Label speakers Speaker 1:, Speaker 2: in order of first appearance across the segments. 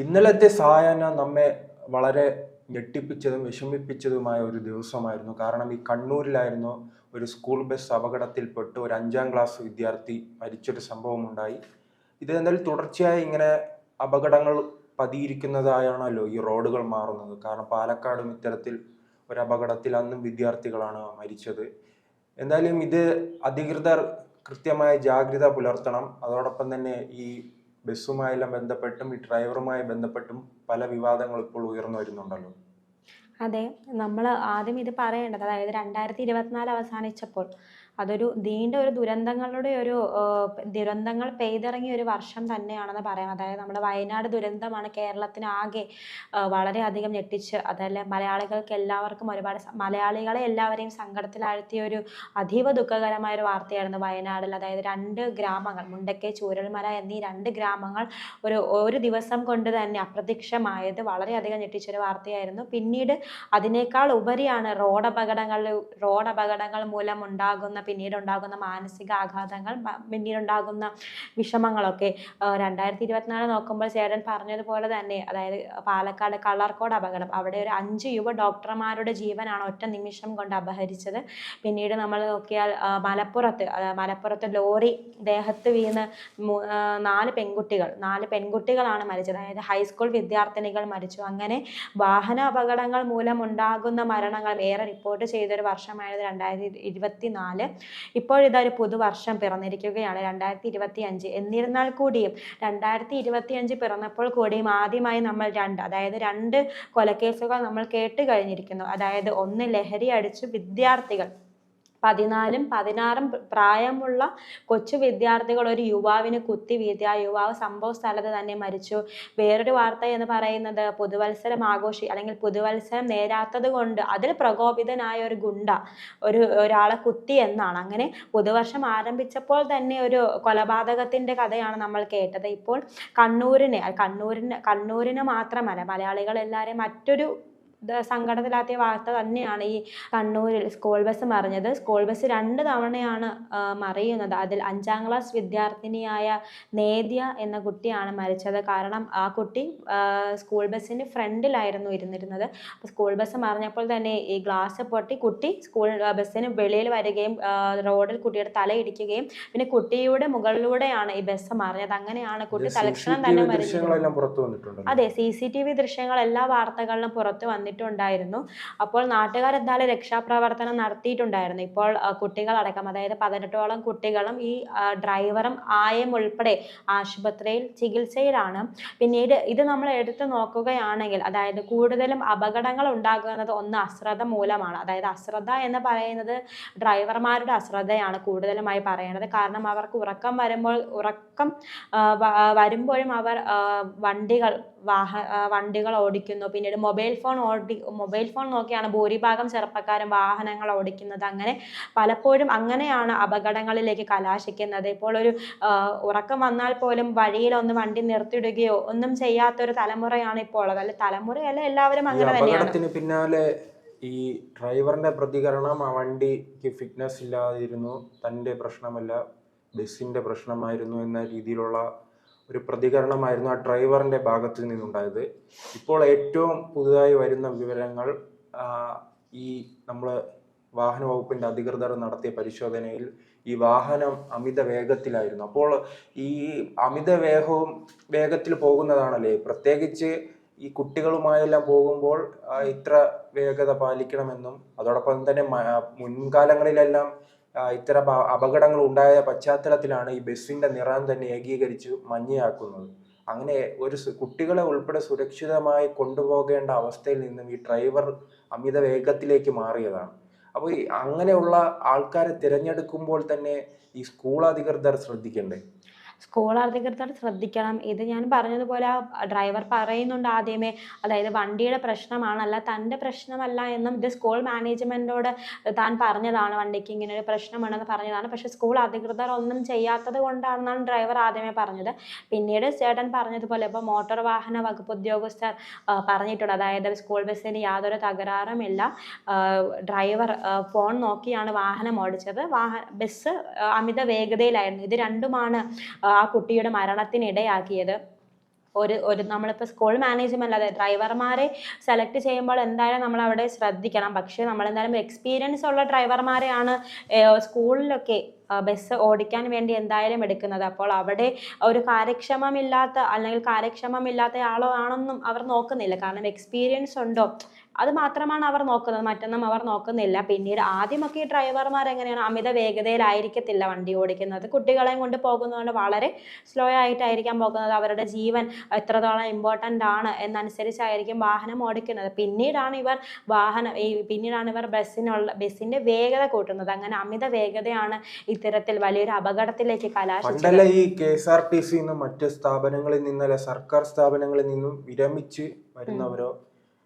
Speaker 1: ഇന്നലത്തെ സായാഹ്ന നമ്മെ വളരെ ഞെട്ടിപ്പിച്ചതും വിഷമിപ്പിച്ചതുമായ ഒരു ദിവസമായിരുന്നു. കാരണം ഈ കണ്ണൂരിലായിരുന്നു ഒരു സ്കൂൾ ബസ് അപകടത്തിൽപ്പെട്ട് ഒരു 5ാം ക്ലാസ് വിദ്യാർത്ഥി മരിച്ചൊരു സംഭവമുണ്ടായി. ഇത് എന്നാൽ തുടർച്ചയായി ഇങ്ങനെ അപകടങ്ങൾ പതിയിരിക്കുന്നതായാണല്ലോ ഈ റോഡുകൾ മാറുന്നത്. കാരണം പാലക്കാടും ഇത്തരത്തിൽ ഒരു അപകടത്തിൽ അന്നും വിദ്യാർത്ഥികളാണ് മരിച്ചത്. എന്തായാലും ഇത് അധികൃതർ കൃത്യമായ ജാഗ്രത പുലർത്തണം. അതോടൊപ്പം തന്നെ ഈ ബസ്സുമായെല്ലാം ബന്ധപ്പെട്ടും ഈ ഡ്രൈവറുമായി ബന്ധപ്പെട്ടും പല വിവാദങ്ങൾ ഇപ്പോൾ ഉയർന്നു വരുന്നുണ്ടല്ലോ.
Speaker 2: അതെ, നമ്മൾ ആദ്യം ഇത് പറയേണ്ടത്, അതായത് 2024 അവസാനിച്ചപ്പോൾ അതൊരു നീണ്ട ഒരു ദുരന്തങ്ങൾ പെയ്തിറങ്ങിയ ഒരു വർഷം തന്നെയാണെന്ന് പറയാം. അതായത് നമ്മുടെ വയനാട് ദുരന്തമാണ് കേരളത്തിന് ആകെ വളരെയധികം ഞെട്ടിച്ച്, അതല്ല മലയാളികൾക്ക് എല്ലാവർക്കും മലയാളികളെ എല്ലാവരെയും സങ്കടത്തിലാഴ്ത്തിയ ഒരു അതീവ ദുഃഖകരമായ ഒരു വാർത്തയായിരുന്നു വയനാടിൽ. അതായത് 2 ഗ്രാമങ്ങൾ, മുണ്ടക്കൈ, ചൂരൽമല എന്നീ 2 ഗ്രാമങ്ങൾ ഒരു ദിവസം കൊണ്ട് തന്നെ അപ്രത്യക്ഷമായത് വളരെയധികം ഞെട്ടിച്ചൊരു വാർത്തയായിരുന്നു. പിന്നീട് അതിനേക്കാൾ ഉപരിയാണ് റോഡ് അപകടങ്ങൾ മൂലം പിന്നീടുണ്ടാകുന്ന മാനസിക ആഘാതങ്ങൾ, പിന്നീടുണ്ടാകുന്ന വിഷമങ്ങളൊക്കെ. 2024 നോക്കുമ്പോൾ ചേട്ടൻ പറഞ്ഞതുപോലെ തന്നെ, അതായത് പാലക്കാട് കളർക്കോട് അപകടം, അവിടെ ഒരു 5 യുവ ഡോക്ടർമാരുടെ ജീവനാണ് ഒറ്റ നിമിഷം കൊണ്ട് അപഹരിച്ചത്. പിന്നീട് നമ്മൾ നോക്കിയാൽ മലപ്പുറത്ത് ലോറി ദേഹത്ത് വീണ് 4 പെൺകുട്ടികളാണ് മരിച്ചത്. അതായത് ഹൈസ്കൂൾ വിദ്യാർത്ഥിനികൾ മരിച്ചു. അങ്ങനെ വാഹന അപകടങ്ങൾ മൂലം ഉണ്ടാകുന്ന മരണങ്ങൾ ഏറെ റിപ്പോർട്ട് ചെയ്തൊരു വർഷമായിരുന്നു 2024. ഇപ്പോഴിതൊരു പുതുവർഷം പിറന്നിരിക്കുകയാണ്, 2025. എന്നിരുന്നാൽ കൂടിയും 2025 പിറന്നപ്പോൾ കൂടിയും ആദ്യമായി നമ്മൾ അതായത് 2 കൊലക്കേസുകൾ നമ്മൾ കേട്ട് കഴിഞ്ഞിരിക്കുന്നു. അതായത് ഒന്ന്, ലഹരി അടിച്ചു വിദ്യാർത്ഥികൾ 14ഉം 16ഉം പ്രായമുള്ള കൊച്ചു വിദ്യാർത്ഥികൾ ഒരു യുവാവിന് കുത്തി വീഴ്ത്തി. ആ യുവാവ് സംഭവ സ്ഥലത്ത് തന്നെ മരിച്ചു. വേറൊരു വാർത്ത എന്ന് പറയുന്നത് പുതുവത്സരം അല്ലെങ്കിൽ പുതുവത്സരം നേരാത്തത് കൊണ്ട് അതിൽ പ്രകോപിതനായ ഒരു ഗുണ്ട ഒരാളെ കുത്തി എന്നാണ്. അങ്ങനെ പുതുവർഷം ആരംഭിച്ചപ്പോൾ തന്നെ ഒരു കൊലപാതകത്തിന്റെ കഥയാണ് നമ്മൾ കേട്ടത്. ഇപ്പോൾ കണ്ണൂരിന് മാത്രമല്ല, മലയാളികൾ എല്ലാവരെയും മറ്റൊരു സങ്കടത്തിലാക്കിയ വാർത്ത തന്നെയാണ് ഈ കണ്ണൂരിൽ സ്കൂൾ ബസ് മറിഞ്ഞത്. സ്കൂൾ ബസ് 2 തവണയാണ് മറിയുന്നത്. അതിൽ 5ാം ക്ലാസ് വിദ്യാർത്ഥിനിയായ നേദ്യ എന്ന കുട്ടിയാണ് മരിച്ചത്. കാരണം ആ കുട്ടി സ്കൂൾ ബസ്സിന് ഫ്രണ്ടിലായിരുന്നു ഇരുന്നിരുന്നത്. അപ്പോൾ സ്കൂൾ ബസ് മറിഞ്ഞപ്പോൾ തന്നെ ഈ ഗ്ലാസ് പൊട്ടി കുട്ടി സ്കൂൾ ബസ്സിന് വെളിയിൽ വരികയും റോഡിൽ കുട്ടിയുടെ തലയിടിക്കുകയും പിന്നെ കുട്ടിയുടെ മുകളിലൂടെയാണ് ഈ ബസ് മറിഞ്ഞത്. അങ്ങനെയാണ് കുട്ടി തൽക്ഷണം തന്നെ മരിച്ചത്. അതെ, CCTV ദൃശ്യങ്ങൾ എല്ലാ വാർത്തകളിലും പുറത്തു വന്നിട്ടുണ്ടായിരുന്നു. അപ്പോൾ നാട്ടുകാർ എന്തായാലും രക്ഷാപ്രവർത്തനം നടത്തിയിട്ടുണ്ടായിരുന്നു. ഇപ്പോൾ കുട്ടികളടക്കം, അതായത് 18ഓളം കുട്ടികളും ഈ ഡ്രൈവറും ആയയും ഉൾപ്പെടെ ആശുപത്രിയിൽ ചികിത്സയിലാണ്. പിന്നീട് ഇത് നമ്മൾ എടുത്തു നോക്കുകയാണെങ്കിൽ, അതായത് കൂടുതലും അപകടങ്ങൾ ഉണ്ടാകുന്നത് ഒന്ന് അശ്രദ്ധ മൂലമാണ്. അതായത് അശ്രദ്ധ എന്ന് പറയുന്നത് ഡ്രൈവർമാരുടെ അശ്രദ്ധയാണ് കൂടുതലുമായി പറയുന്നത്. കാരണം അവർക്ക് ഉറക്കം വരുമ്പോഴും അവർ വണ്ടികൾ ഓടിക്കുന്നു. പിന്നീട് മൊബൈൽ ഫോൺ നോക്കിയാണ് ഭൂരിഭാഗം ചെറുപ്പക്കാരും വാഹനങ്ങൾ ഓടിക്കുന്നത്. അങ്ങനെ പലപ്പോഴും അങ്ങനെയാണ് അപകടങ്ങളിലേക്ക് കലാശിക്കുന്നത്. ഇപ്പോൾ ഒരു ഉറക്കം വന്നാൽ പോലും വഴിയിൽ ഒന്ന് വണ്ടി നിർത്തിയിടുകയോ ഒന്നും ചെയ്യാത്തൊരു തലമുറയാണ് ഇപ്പോൾ ഉള്ളത്. അല്ല, തലമുറയല്ല, എല്ലാവരും അങ്ങനെ തന്നെയാണ്.
Speaker 1: പിന്നാലെ ഈ ഡ്രൈവറിന്റെ പ്രതികരണം, ആ വണ്ടിക്ക് ഫിറ്റ്നസ് ഇല്ലാതിരുന്നു, തൻ്റെ പ്രശ്നമല്ല ബസ്സിന്റെ പ്രശ്നമായിരുന്നു എന്ന രീതിയിലുള്ള ഒരു പ്രതികരണമായിരുന്നു ആ ഡ്രൈവറിന്റെ ഭാഗത്തു നിന്നുണ്ടായത്. ഇപ്പോൾ ഏറ്റവും പുതുതായി വരുന്ന വിവരങ്ങൾ, ഈ നമ്മൾ വാഹന വകുപ്പിന്റെ അധികൃതർ നടത്തിയ പരിശോധനയിൽ ഈ വാഹനം അമിത വേഗത്തിലായിരുന്നു. അപ്പോൾ ഈ അമിത വേഗത്തിൽ പോകുന്നതാണല്ലേ, പ്രത്യേകിച്ച് ഈ കുട്ടികളുമായെല്ലാം പോകുമ്പോൾ ഇത്ര വേഗത പാലിക്കണമെന്നും, അതോടൊപ്പം തന്നെ മുൻകാലങ്ങളിലെല്ലാം ഇത്തരം അപകടങ്ങൾ ഉണ്ടായ പശ്ചാത്തലത്തിലാണ് ഈ ബസ്സിന്റെ നിറം തന്നെ ഏകീകരിച്ച് മഞ്ഞയാക്കുന്നത്. അങ്ങനെ കുട്ടികളെ ഉൾപ്പെടെ സുരക്ഷിതമായി കൊണ്ടുപോകേണ്ട അവസ്ഥയിൽ നിന്നും ഈ ഡ്രൈവർ അമിത വേഗത്തിലേക്ക് മാറിയതാണ്. അപ്പോൾ അങ്ങനെയുള്ള ആൾക്കാരെ തിരഞ്ഞെടുക്കുമ്പോൾ തന്നെ ഈ സ്കൂൾ അധികൃതർ ശ്രദ്ധിക്കണ്ടേ?
Speaker 2: സ്കൂൾ അധികൃതർ ശ്രദ്ധിക്കണം. ഇത് ഞാൻ പറഞ്ഞതുപോലെ ആ ഡ്രൈവർ പറയുന്നുണ്ട് ആദ്യമേ, അതായത് വണ്ടിയുടെ പ്രശ്നമാണല്ല, തൻ്റെ പ്രശ്നമല്ല എന്നും ഇത് സ്കൂൾ മാനേജ്മെൻറ്റോട് താൻ പറഞ്ഞതാണ്, വണ്ടിക്ക് ഇങ്ങനെ ഒരു പ്രശ്നമുണ്ടെന്ന് പറഞ്ഞതാണ്. പക്ഷേ സ്കൂൾ അധികൃതർ ഒന്നും ചെയ്യാത്തത് കൊണ്ടാണെന്നാണ് ഡ്രൈവർ ആദ്യമേ പറഞ്ഞത്. പിന്നീട് ചേട്ടൻ പറഞ്ഞതുപോലെ ഇപ്പോൾ മോട്ടോർ വാഹന വകുപ്പ് ഉദ്യോഗസ്ഥർ പറഞ്ഞിട്ടുണ്ട്, അതായത് സ്കൂൾ ബസ്സിന് യാതൊരു തകരാറുമില്ല, ഡ്രൈവർ ഫോൺ നോക്കിയാണ് വാഹനം ഓടിച്ചത്, ബസ് അമിത വേഗതയിലായിരുന്നു. ഇത് രണ്ടുമാണ് ആ കുട്ടിയുടെ മരണത്തിനിടയാക്കിയത്. ഒരു നമ്മളിപ്പോൾ സ്കൂൾ മാനേജ്മെന്റ് അതെ ഡ്രൈവർമാരെ സെലക്ട് ചെയ്യുമ്പോൾ എന്തായാലും നമ്മൾ അവിടെ ശ്രദ്ധിക്കണം. പക്ഷേ നമ്മൾ എന്തായാലും എക്സ്പീരിയൻസ് ഉള്ള ഡ്രൈവർമാരെയാണ് സ്കൂളിലൊക്കെ ബസ് ഓടിക്കാൻ വേണ്ടി എന്തായാലും എടുക്കുന്നത്. അപ്പോൾ അവിടെ ഒരു കാര്യക്ഷമമില്ലാത്ത അല്ലെങ്കിൽ കാര്യക്ഷമമില്ലാത്ത ആളോ ആണെന്നും അവർ നോക്കുന്നില്ല. കാരണം എക്സ്പീരിയൻസ് ഉണ്ടോ അത് മാത്രമാണ് അവർ നോക്കുന്നത്, മറ്റൊന്നും അവർ നോക്കുന്നില്ല. പിന്നീട് ആദ്യമൊക്കെ ഈ ഡ്രൈവർമാർ എങ്ങനെയാണ് അമിത വേഗതയിലായിരിക്കത്തില്ല വണ്ടി ഓടിക്കുന്നത്. കുട്ടികളെയും കൊണ്ട് പോകുന്നതുകൊണ്ട് വളരെ സ്ലോ ആയിട്ടായിരിക്കാം പോകുന്നത്. അവരുടെ ജീവൻ എത്രത്തോളം ഇമ്പോർട്ടൻ്റ് ആണ് എന്നനുസരിച്ചായിരിക്കും വാഹനം ഓടിക്കുന്നത്. പിന്നീടാണ് ഇവർ ബസ്സിന്റെ വേഗത കൂട്ടുന്നത്. അങ്ങനെ അമിത വേഗതയാണ് ഇത്തരത്തിൽ വലിയൊരു അപകടത്തിലേക്ക് കലാശിച്ചത്.
Speaker 1: പണ്ടല്ല ഈ KSRTC നിന്നും മറ്റ് സ്ഥാപനങ്ങളിൽ നിന്നല്ല സർക്കാർ സ്ഥാപനങ്ങളിൽ നിന്നും വിരമിച്ച് വരുന്നവരോ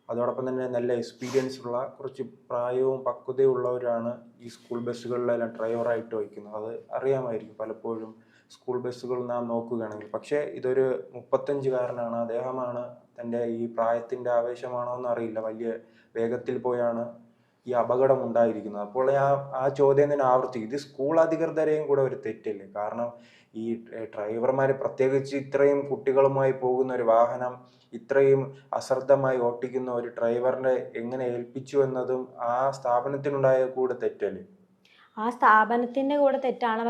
Speaker 1: അതോടൊപ്പം തന്നെ നല്ല എക്സ്പീരിയൻസ് ഉള്ള കുറച്ച് പ്രായവും പക്വതയും ഉള്ളവരാണ് ഈ സ്കൂൾ ബസ്സുകളിലെല്ലാം ഡ്രൈവറായിട്ട് വയ്ക്കുന്നത്. അത് അറിയാമായിരിക്കും പലപ്പോഴും സ്കൂൾ ബസ്സുകൾ നാം നോക്കുകയാണെങ്കിൽ. പക്ഷേ ഇതൊരു 35കാരനാണ്, അദ്ദേഹമാണ് തൻ്റെ ഈ പ്രായത്തിൻ്റെ ആവേശമാണോ എന്നറിയില്ല, വലിയ വേഗത്തിൽ പോയാണ് ഈ അപകടം ഉണ്ടായിരിക്കുന്നത്. അപ്പോൾ ആ ചോദ്യം തന്നെ ആവർത്തിക്കും, ഇത് സ്കൂൾ അധികൃതരെയും കൂടെ ഒരു തെറ്റില്ലേ? കാരണം ഈ ഡ്രൈവർമാർ പ്രത്യേകിച്ച് ഇത്രയും കുട്ടികളുമായി പോകുന്ന ഒരു വാഹനം ഇത്രയും അശ്രദ്ധമായി ഓട്ടിക്കുന്ന ഒരു ഡ്രൈവറിനെ എങ്ങനെ ഏൽപ്പിച്ചു എന്നതും ആ സ്ഥാപനത്തിനുണ്ടായ കൂടെ തെറ്റല്ലേ?
Speaker 2: ആ സ്ഥാപനത്തിൻ്റെ കൂടെ തെറ്റാണ്.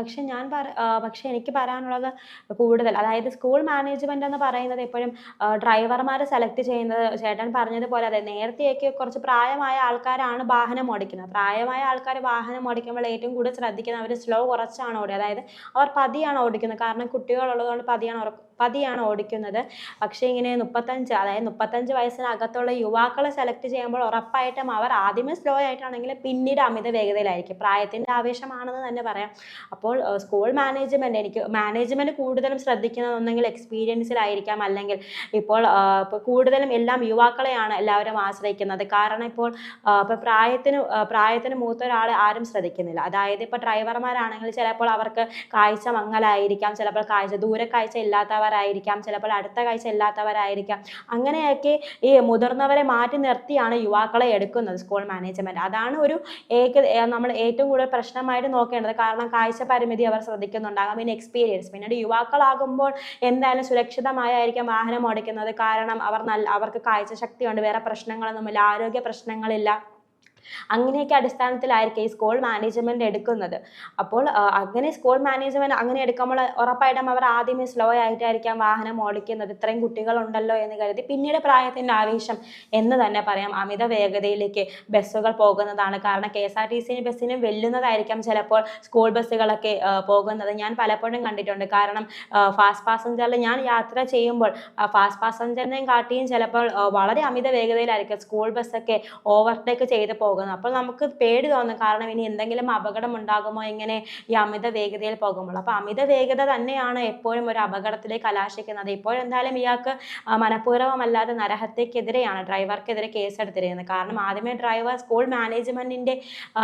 Speaker 2: പക്ഷെ എനിക്ക് പറയാനുള്ളത് കൂടുതൽ, അതായത് സ്കൂൾ മാനേജ്മെന്റ് എന്ന് പറയുന്നത് എപ്പോഴും ഡ്രൈവർമാരെ സെലക്ട് ചെയ്യുന്നത് ചേട്ടൻ പറഞ്ഞതുപോലെ അതെ നേരത്തെയൊക്കെ കുറച്ച് പ്രായമായ ആൾക്കാരാണ് വാഹനം ഓടിക്കുന്നത്. പ്രായമായ ആൾക്കാർ വാഹനം ഓടിക്കുമ്പോൾ ഏറ്റവും കൂടുതൽ ശ്രദ്ധിക്കുന്നത് അവർ സ്ലോ കുറച്ചാണ് ഓടുക, അതായത് അവർ പതിയാണ് ഓടിക്കുന്നത്. കാരണം കുട്ടികളുള്ളതുകൊണ്ട് പതിയാണ് ഓടിക്കുന്നത്. പക്ഷേ ഇങ്ങനെ 35 വയസ്സിനകത്തുള്ള യുവാക്കളെ സെലക്ട് ചെയ്യുമ്പോൾ ഉറപ്പായിട്ടും അവർ ആദ്യമേ സ്ലോ ആയിട്ടാണെങ്കിൽ പിന്നീട് അമിത വേഗതയിലായിരിക്കും. പ്രായത്തിൻ്റെ ആവേശമാണെന്ന് തന്നെ പറയാം. അപ്പോൾ സ്കൂൾ മാനേജ്മെന്റ് കൂടുതലും ശ്രദ്ധിക്കുന്നത് ഒന്നെങ്കിൽ എക്സ്പീരിയൻസിലായിരിക്കാം, അല്ലെങ്കിൽ ഇപ്പോൾ കൂടുതലും എല്ലാം യുവാക്കളെയാണ് എല്ലാവരും ആശ്രയിക്കുന്നത്. കാരണം ഇപ്പോൾ പ്രായത്തിന് മൂത്ത ഒരാളെ ആരും ശ്രദ്ധിക്കുന്നില്ല. അതായത് ഇപ്പോൾ ഡ്രൈവർമാരാണെങ്കിൽ ചിലപ്പോൾ അവർക്ക് കാഴ്ച മങ്ങലായിരിക്കാം, ചിലപ്പോൾ ദൂരക്കാഴ്ച ഇല്ലാത്തവരായിരിക്കാം, ചിലപ്പോൾ അടുത്ത കാഴ്ച ഇല്ലാത്തവരായിരിക്കാം. അങ്ങനെയൊക്കെ ഈ മുതിർന്നവരെ മാറ്റി നിർത്തിയാണ് യുവാക്കളെ എടുക്കുന്നത് സ്കൂൾ മാനേജ്മെന്റ്. അതാണ് നമ്മൾ ഏറ്റവും കൂടുതൽ പ്രശ്നമായിട്ട് നോക്കേണ്ടത്. കാരണം കാഴ്ച പരിമിതി അവർ ശ്രദ്ധിക്കുന്നുണ്ടാകാം, പിന്നെ എക്സ്പീരിയൻസ്. പിന്നീട് യുവാക്കളാകുമ്പോൾ എന്തായാലും സുരക്ഷിതമായിരിക്കും വാഹനം ഓടിക്കുന്നത്. കാരണം അവർക്ക് കാഴ്ച ശക്തിയുണ്ട്, വേറെ പ്രശ്നങ്ങളൊന്നുമില്ല, ആരോഗ്യ പ്രശ്നങ്ങളില്ല. അങ്ങനെയൊക്കെ അടിസ്ഥാനത്തിലായിരിക്കും ഈ സ്കൂൾ മാനേജ്മെന്റ് എടുക്കുന്നത്. അപ്പോൾ അങ്ങനെ സ്കൂൾ മാനേജ്മെന്റ് അങ്ങനെ എടുക്കുമ്പോൾ ഉറപ്പായിട്ടും അവർ ആദ്യമേ സ്ലോ ആയിട്ടായിരിക്കാം വാഹനം ഓടിക്കുന്നത്. ഇത്രയും കുട്ടികളുണ്ടല്ലോ എന്ന് കരുതി പിന്നീട് പ്രായത്തിന്റെ ആവേശം എന്ന് തന്നെ പറയാം അമിത വേഗതയിലേക്ക് ബസ്സുകൾ പോകുന്നതാണ്. കാരണം KSRTC ബസ്സിനും വെല്ലുന്നതായിരിക്കാം ചിലപ്പോൾ സ്കൂൾ ബസ്സുകളൊക്കെ പോകുന്നത്. ഞാൻ പലപ്പോഴും കണ്ടിട്ടുണ്ട്. കാരണം ഫാസ്റ്റ് പാസഞ്ചറിൽ ഞാൻ യാത്ര ചെയ്യുമ്പോൾ ഫാസ്റ്റ് പാസഞ്ചറിനെയും കാട്ടിയും ചിലപ്പോൾ വളരെ അമിത വേഗതയിലായിരിക്കും സ്കൂൾ ബസ്സൊക്കെ ഓവർടേക്ക് ചെയ്ത് പോകുന്നത്. അപ്പോൾ നമുക്ക് പേടി തോന്നും, കാരണം ഇനി എന്തെങ്കിലും അപകടം ഉണ്ടാകുമോ ഇങ്ങനെ ഈ അമിത വേഗതയിൽ പോകുമ്പോൾ. അപ്പോൾ അമിത വേഗത തന്നെയാണ് എപ്പോഴും ഒരു അപകടത്തിലേക്ക് കലാശിക്കുന്നത്. ഇപ്പോഴെന്തായാലും ഇയാൾക്ക് മനഃപൂർവ്വമല്ലാതെ നരഹത്യക്കെതിരെയാണ്, ഡ്രൈവർക്കെതിരെ കേസെടുത്തിരിക്കുന്നത്. കാരണം ആദ്യമേ ഡ്രൈവർ സ്കൂൾ മാനേജ്മെന്റിന്റെ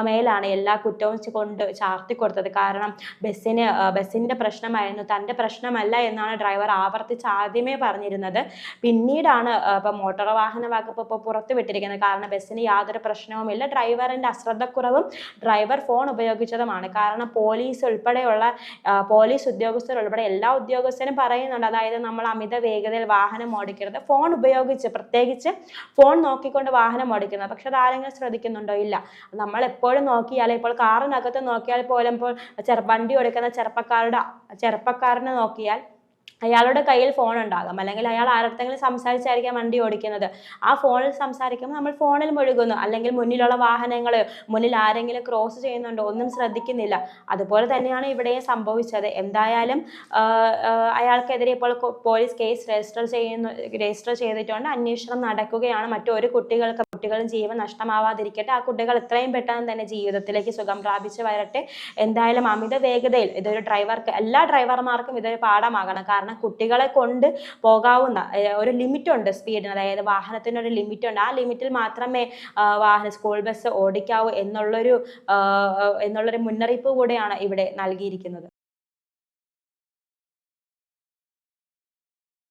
Speaker 2: മേലാണ് എല്ലാ കുറ്റവും കൊണ്ട് ചാർത്തി കൊടുത്തത്. കാരണം ബസ്സിന്റെ പ്രശ്നമായിരുന്നു, തൻ്റെ പ്രശ്നമല്ല എന്നാണ് ഡ്രൈവർ ആവർത്തിച്ച് ആദ്യമേ പറഞ്ഞിരുന്നത്. പിന്നീടാണ് ഇപ്പൊ മോട്ടോർ വാഹന വകുപ്പ് ഇപ്പോൾ പുറത്തുവിട്ടിരിക്കുന്നത്. കാരണം ബസ്സിന് യാതൊരു പ്രശ്നവുമില്ല, ഡ്രൈവറിന്റെ അശ്രദ്ധക്കുറവും ഡ്രൈവർ ഫോൺ ഉപയോഗിച്ചതുമാണ്. കാരണം പോലീസ് ഉദ്യോഗസ്ഥർ ഉൾപ്പെടെ എല്ലാ ഉദ്യോഗസ്ഥരും പറയുന്നുണ്ട്, അതായത് നമ്മൾ അമിത വേഗതയിൽ വാഹനം ഓടിക്കരുത്, ഫോൺ ഉപയോഗിച്ച് പ്രത്യേകിച്ച് ഫോൺ നോക്കിക്കൊണ്ട് വാഹനം ഓടിക്കുന്നത്. പക്ഷെ അതാരെങ്കിലും ശ്രദ്ധിക്കുന്നുണ്ടോ? ഇല്ല. നമ്മൾ എപ്പോഴും നോക്കിയാൽ, ഇപ്പോൾ കാറിനകത്ത് നോക്കിയാൽ പോലും ഇപ്പോൾ വണ്ടി ഓടിക്കുന്ന ചെറുപ്പക്കാരനെ നോക്കിയാൽ അയാളുടെ കയ്യിൽ ഫോൺ ഉണ്ടാകാം, അല്ലെങ്കിൽ അയാൾ ആരുടെയെങ്കിലും സംസാരിച്ചായിരിക്കാം വണ്ടി ഓടിക്കുന്നത്. ആ ഫോണിൽ സംസാരിക്കുമ്പോൾ നമ്മൾ ഫോണിൽ മുഴുകുന്നു, അല്ലെങ്കിൽ മുന്നിലുള്ള വാഹനങ്ങൾ, മുന്നിൽ ആരെങ്കിലും ക്രോസ് ചെയ്യുന്നുണ്ടോ ഒന്നും ശ്രദ്ധിക്കുന്നില്ല. അതുപോലെ തന്നെയാണ് ഇവിടെയും സംഭവിച്ചത്. എന്തായാലും അയാൾക്കെതിരെ ഇപ്പോൾ പോലീസ് കേസ് രജിസ്റ്റർ ചെയ്തിട്ടുണ്ട്. അന്വേഷണം നടക്കുകയാണ്. മറ്റൊരു കുട്ടികളും ജീവൻ നഷ്ടമാവാതിരിക്കട്ടെ. ആ കുട്ടികൾ എത്രയും പെട്ടെന്ന് തന്നെ ജീവിതത്തിലേക്ക് സുഖം പ്രാപിച്ച് വരട്ടെ. എന്തായാലും അമിത വേഗതയിൽ എല്ലാ ഡ്രൈവർമാർക്കും ഇതൊരു പാഠമാകണം. കാരണം കുട്ടികളെ കൊണ്ട് പോകാവുന്ന ഒരു ലിമിറ്റ് ഉണ്ട് സ്പീഡിന്, അതായത് വാഹനത്തിനൊരു ലിമിറ്റ് ഉണ്ട്. ആ ലിമിറ്റിൽ മാത്രമേ സ്കൂൾ ബസ് ഓടിക്കാവൂ എന്നുള്ളൊരു മുന്നറിയിപ്പ് കൂടെയാണ് ഇവിടെ നൽകിയിരിക്കുന്നത്.